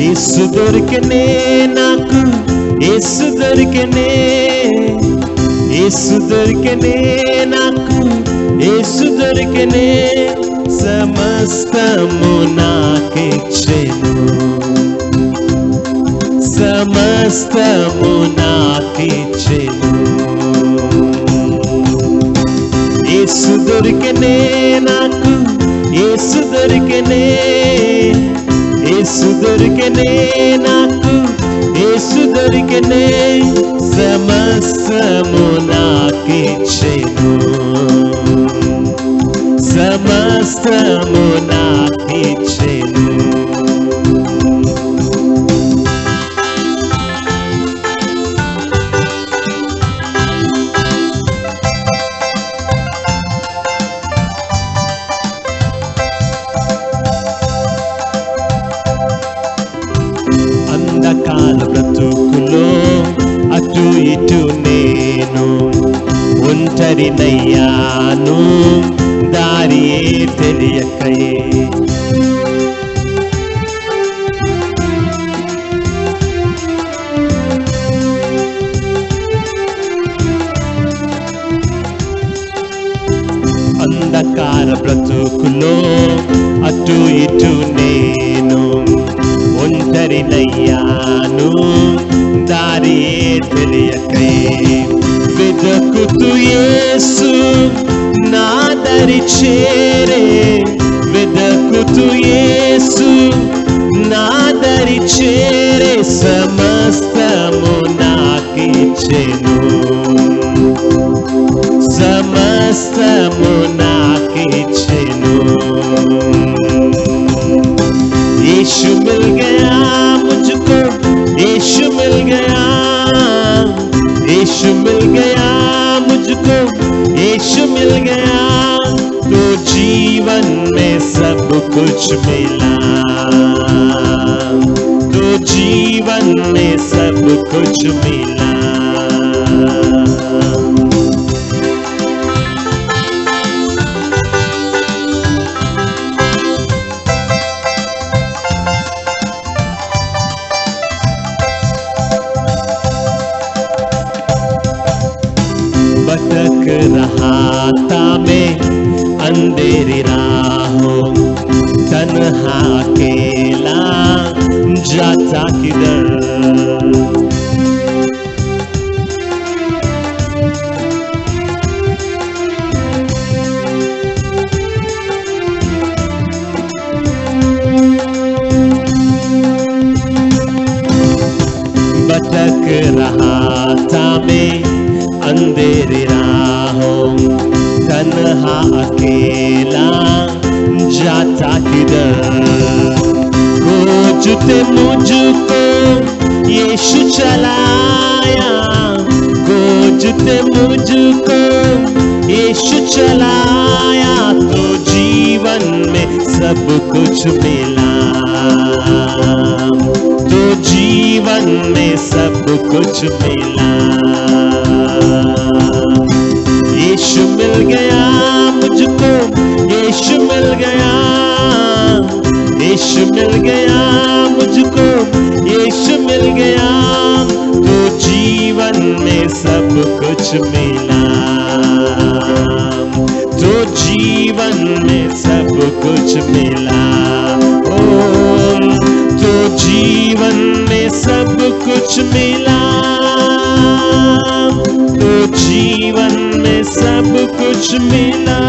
యేసు దొరికెనే నాకు, యేసు దొరికెనే, యేసు దొరికెనే నాకు, యేసు దొరికెనే, సమస్తము నాకిచ్చెను, సమస్తము నాకిచ్చెను. యేసు దొరికెనే నాకు, యేసు దొరికెనే, యేసు దొరికెనే నాకు, యేసు దొరికెనే, సమస్తము నాకిచ్చెను, సమస్తము నాకిచ్చెను. అంధకార బ్రతుకులో అటు ఇటు నేను ఒంటరినయ్యాను, దారియే తెలియకయే. అంధకార బ్రతుకులో అటు ఇటు నేను ఒంటరినయ్యాను, దారియే తెలియకై. వెదకుతూ యేసు నా దరి చేరే, వెదకుతూ యేసు నా దరి చేరే, సమస్తము నాకిచ్చెను, సమస్తము नाकिच्చెను. यीशु मिल गया मुझको, यीशु मिल गया, यीशु मिल गया मुझको, यीशु मिल गया, तो जीवन में सब कुछ मिला, तो जीवन में सब कुछ मिला. भटक रहा था मैं अंधेरी राहों, तन्हा अकेला जाता किधर. भटक रहा था मैं अंधेरी राहों, तन्हा अकेला जाता किधर. खोजते मुझको यीशु चलाया, खोजते मुझको यीशु चलाया, तो जीवन में सब कुछ मिला, तो जीवन में सब कुछ मिला. यीशु मिल गया मुझको, यीशु मिल गया, यीशु मिल गया मुझको, यीशु मिल गया, तो जीवन में सब कुछ मिला, तो जीवन में सब कुछ मिला. ओ तो जीवन में सब कुछ मिला, तो जीवन में सब कुछ मिला.